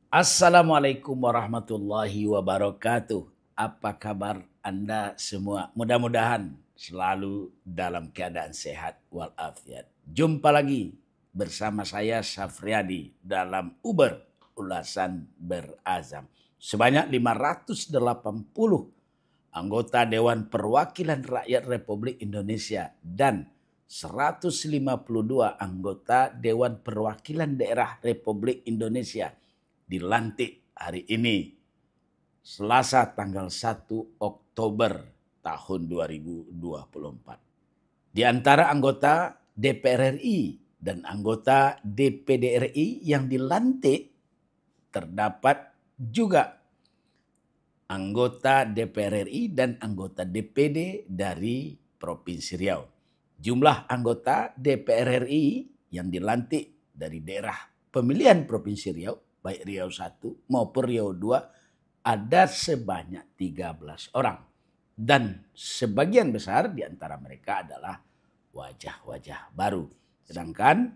Assalamualaikum warahmatullahi wabarakatuh. Apa kabar Anda semua? Mudah-mudahan selalu dalam keadaan sehat walafiat. Jumpa lagi bersama saya Safriadi dalam Uber Ulasan Berazam. Sebanyak 580 anggota Dewan Perwakilan Rakyat Republik Indonesia dan 152 anggota Dewan Perwakilan Daerah Republik Indonesia dilantik hari ini, Selasa tanggal 1 Oktober tahun 2024. Di antara anggota DPR RI dan anggota DPD RI yang dilantik terdapat juga anggota DPR RI dan anggota DPD dari Provinsi Riau. Jumlah anggota DPR RI yang dilantik dari daerah pemilihan Provinsi Riau, baik Riau 1 maupun Riau 2, ada sebanyak 13 orang. Dan sebagian besar di antara mereka adalah wajah-wajah baru. Sedangkan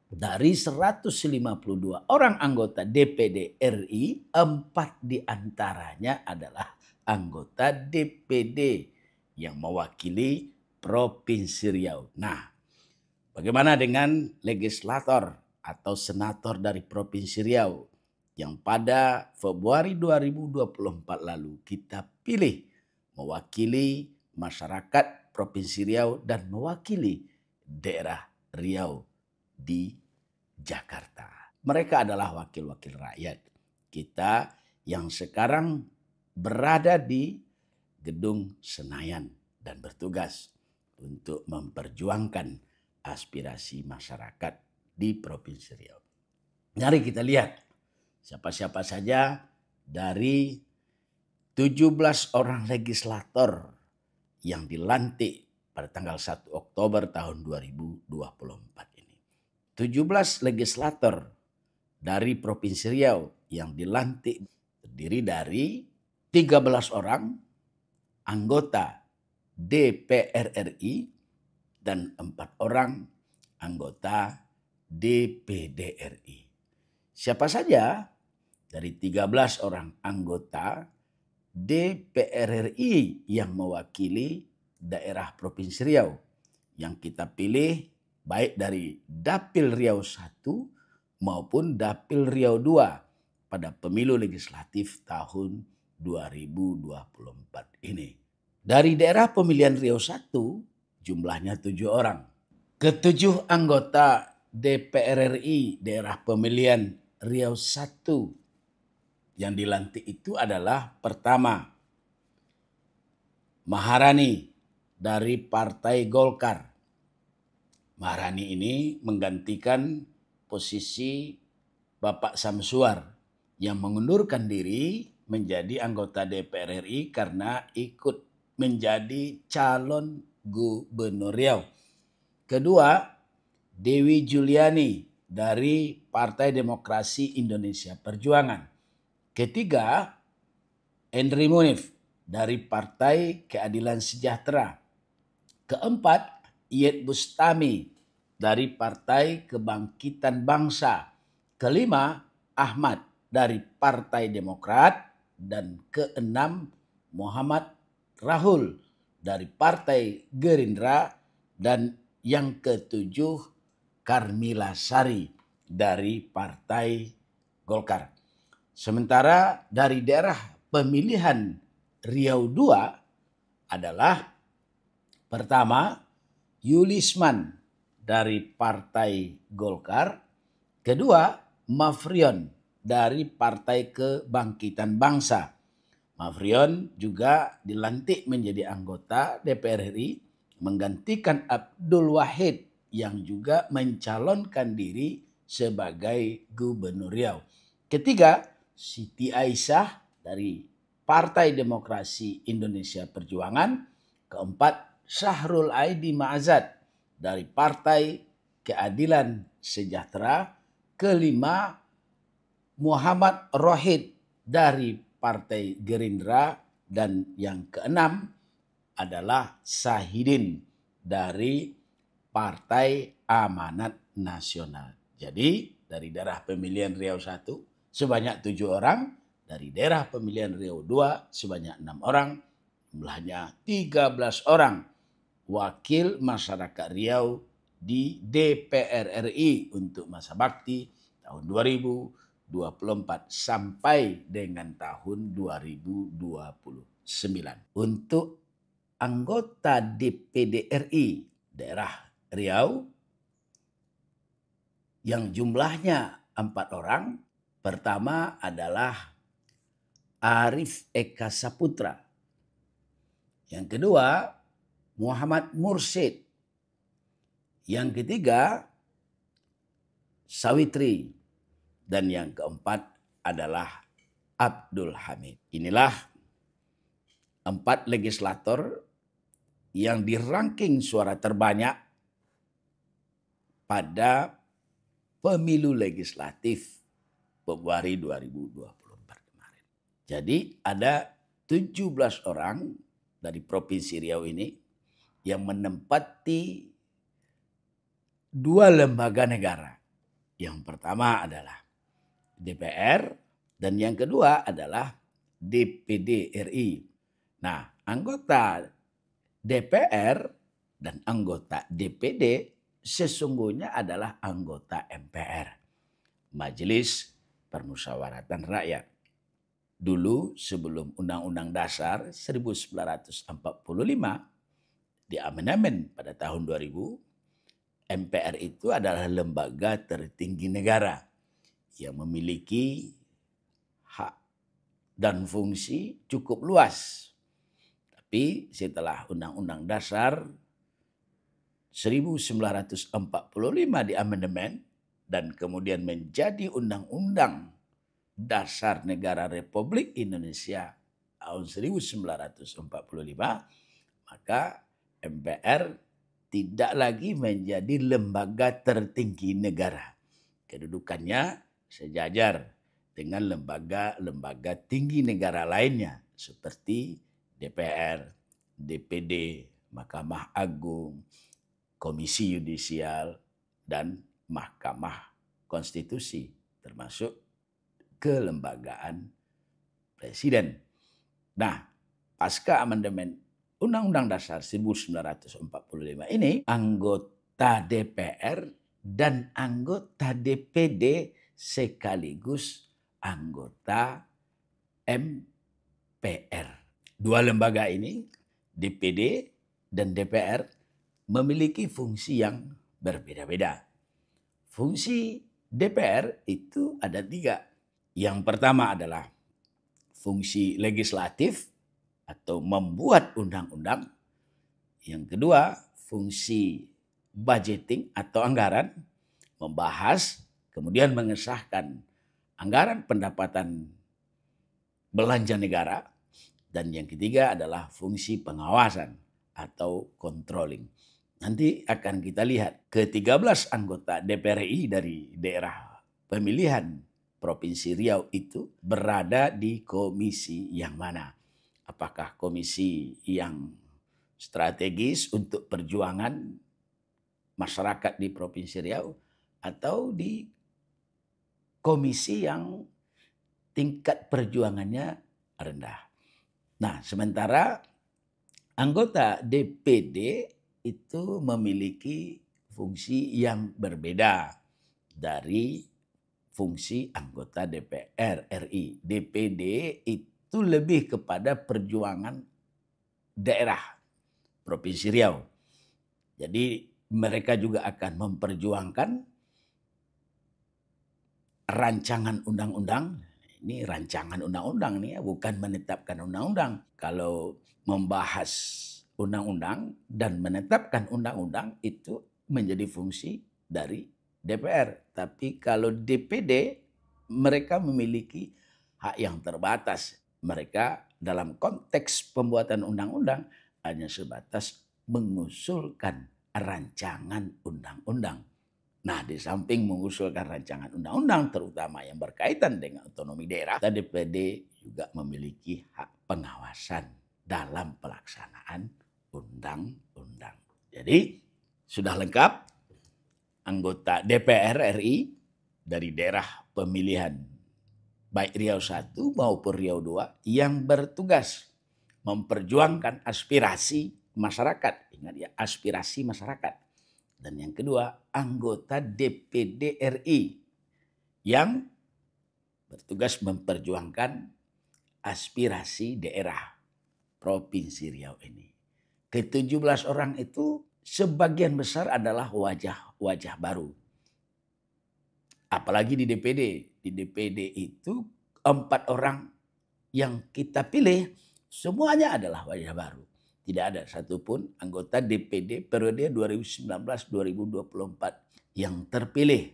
dari 152 orang anggota DPD RI, 4 diantaranya adalah anggota DPD yang mewakili Provinsi Riau. Nah, bagaimana dengan legislator atau senator dari Provinsi Riau yang pada Februari 2024 lalu kita pilih mewakili masyarakat Provinsi Riau dan mewakili daerah Riau di Jakarta. Mereka adalah wakil-wakil rakyat kita yang sekarang berada di Gedung Senayan dan bertugas untuk memperjuangkan aspirasi masyarakat di Provinsi Riau. Mari kita lihat siapa-siapa saja dari 17 orang legislator yang dilantik pada tanggal 1 Oktober tahun 2024 ini. 17 legislator dari Provinsi Riau yang dilantik terdiri dari 13 orang anggota DPR RI dan 4 orang anggota DPD RI. Siapa saja dari 13 orang anggota DPR RI yang mewakili daerah Provinsi Riau yang kita pilih baik dari Dapil Riau 1 maupun Dapil Riau 2 pada pemilu legislatif tahun 2024 ini. Dari daerah pemilihan Riau 1 jumlahnya 7 orang. Ketujuh anggota DPR RI daerah pemilihan Riau 1 yang dilantik itu adalah pertama Maharani dari Partai Golkar. Maharani ini menggantikan posisi Bapak Samsuar yang mengundurkan diri menjadi anggota DPR RI karena ikut menjadi calon gubernur Riau. Kedua, Dewi Juliani dari Partai Demokrasi Indonesia Perjuangan. Ketiga, Endri Munif dari Partai Keadilan Sejahtera. Keempat, Iyet Bustami dari Partai Kebangkitan Bangsa. Kelima, Ahmad dari Partai Demokrat. Dan keenam, Muhammad Rahul dari Partai Gerindra. Dan yang ketujuh, Karmila Sari dari Partai Golkar. Sementara dari daerah pemilihan Riau 2 adalah pertama Yulisman dari Partai Golkar, kedua Mafrion dari Partai Kebangkitan Bangsa. Mafrion juga dilantik menjadi anggota DPR RI menggantikan Abdul Wahid yang juga mencalonkan diri sebagai gubernur Riau. Ketiga, Siti Aisyah dari Partai Demokrasi Indonesia Perjuangan. Keempat, Syahrul Aidi Ma'azad dari Partai Keadilan Sejahtera. Kelima, Muhammad Rohid dari Partai Gerindra. Dan yang keenam adalah Sahidin dari Partai Amanat Nasional. Jadi dari daerah pemilihan Riau 1 sebanyak 7 orang, dari daerah pemilihan Riau II sebanyak 6 orang, jumlahnya 13 orang wakil masyarakat Riau di DPR RI untuk masa bakti tahun 2024 sampai dengan tahun 2029. Untuk anggota DPD RI daerah Riau yang jumlahnya 4 orang, pertama adalah Arif Eka Saputra. Yang kedua, Muhammad Mursid. Yang ketiga, Sawitri. Dan yang keempat adalah Abdul Hamid. Inilah 4 legislator yang dirangking suara terbanyak pada pemilu legislatif Februari 2024 kemarin. Jadi ada 17 orang dari Provinsi Riau ini yang menempati 2 lembaga negara. Yang pertama adalah DPR dan yang kedua adalah DPD RI. Nah, anggota DPR dan anggota DPD sesungguhnya adalah anggota MPR, Majelis Permusyawaratan Rakyat. Dulu sebelum Undang-Undang Dasar 1945 di amandemen pada tahun 2000, MPR itu adalah lembaga tertinggi negara yang memiliki hak dan fungsi cukup luas. Tapi setelah Undang-Undang Dasar 1945 di amandemen dan kemudian menjadi Undang-Undang Dasar Negara Republik Indonesia tahun 1945, maka MPR tidak lagi menjadi lembaga tertinggi negara. Kedudukannya sejajar dengan lembaga-lembaga tinggi negara lainnya seperti DPR, DPD, Mahkamah Agung, Komisi Yudisial, dan Mahkamah Konstitusi, termasuk kelembagaan presiden. Nah, pasca amandemen Undang-Undang Dasar 1945 ini, anggota DPR dan anggota DPD sekaligus anggota MPR. 2 lembaga ini, DPD dan DPR, memiliki fungsi yang berbeda-beda. Fungsi DPR itu ada 3. Yang pertama adalah fungsi legislatif atau membuat undang-undang. Yang kedua, fungsi budgeting atau anggaran, membahas kemudian mengesahkan anggaran pendapatan belanja negara. Dan yang ketiga adalah fungsi pengawasan atau controlling. Nanti akan kita lihat ke-13 anggota DPR RI dari daerah pemilihan Provinsi Riau itu berada di komisi yang mana? Apakah komisi yang strategis untuk perjuangan masyarakat di Provinsi Riau atau di komisi yang tingkat perjuangannya rendah? Nah, sementara anggota DPD itu memiliki fungsi yang berbeda dari fungsi anggota DPR RI. DPD itu lebih kepada perjuangan daerah Provinsi Riau. Jadi mereka juga akan memperjuangkan rancangan undang-undang. Ini rancangan undang-undang nih ya, bukan menetapkan undang-undang. Kalau membahas undang-undang dan menetapkan undang-undang itu menjadi fungsi dari DPR. Tapi kalau DPD, mereka memiliki hak yang terbatas. Mereka dalam konteks pembuatan undang-undang hanya sebatas mengusulkan rancangan undang-undang. Nah, di samping mengusulkan rancangan undang-undang terutama yang berkaitan dengan otonomi daerah, DPD juga memiliki hak pengawasan dalam pelaksanaan undang-undang. Jadi, sudah lengkap anggota DPR RI dari daerah pemilihan baik Riau 1 maupun Riau 2 yang bertugas memperjuangkan aspirasi masyarakat. Ingat ya, aspirasi masyarakat. Dan yang kedua, anggota DPD RI yang bertugas memperjuangkan aspirasi daerah Provinsi Riau ini. Ke-17 orang itu sebagian besar adalah wajah-wajah baru. Apalagi di DPD. Di DPD itu 4 orang yang kita pilih semuanya adalah wajah baru. Tidak ada satupun anggota DPD periode 2019-2024 yang terpilih.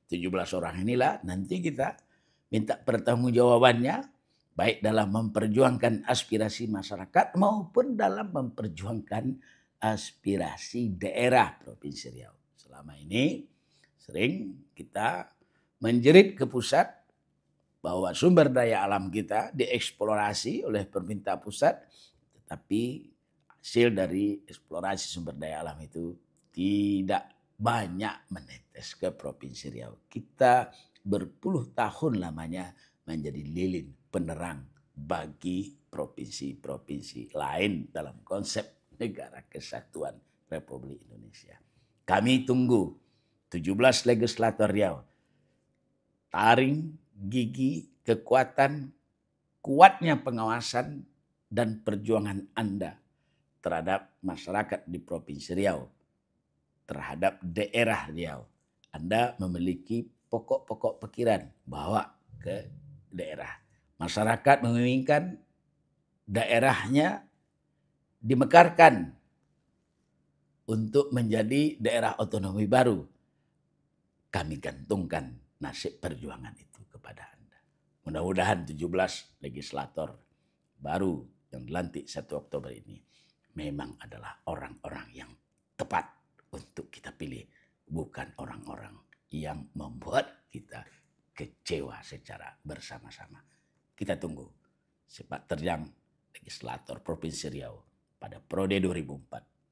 17 orang inilah nanti kita minta pertanggungjawabannya baik dalam memperjuangkan aspirasi masyarakat maupun dalam memperjuangkan aspirasi daerah Provinsi Riau. Selama ini sering kita menjerit ke pusat bahwa sumber daya alam kita dieksplorasi oleh pemerintah pusat, tetapi hasil dari eksplorasi sumber daya alam itu tidak banyak menetes ke Provinsi Riau. Kita berpuluh tahun lamanya menjadi lilin penerang bagi provinsi-provinsi lain dalam konsep negara kesatuan Republik Indonesia. Kami tunggu 17 legislator Riau. Taring, gigi, kekuatan, kuatnya pengawasan dan perjuangan Anda terhadap masyarakat di Provinsi Riau, terhadap daerah Riau. Anda memiliki pokok-pokok pikiran bawa ke daerah. Masyarakat menginginkan daerahnya dimekarkan untuk menjadi daerah otonomi baru. Kami gantungkan nasib perjuangan itu kepada Anda. Mudah-mudahan 17 legislator baru yang dilantik 1 Oktober ini memang adalah orang-orang yang tepat untuk kita pilih. Bukan orang-orang yang membuat kita kecewa secara bersama-sama. Kita tunggu sepak terjang legislator Provinsi Riau pada periode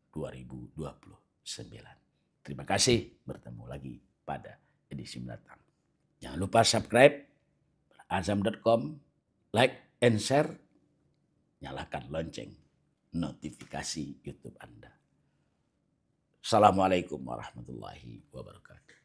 2004-2029. Terima kasih, bertemu lagi pada edisi mendatang. Jangan lupa subscribe azam.com, like and share, nyalakan lonceng notifikasi YouTube Anda. Assalamualaikum warahmatullahi wabarakatuh.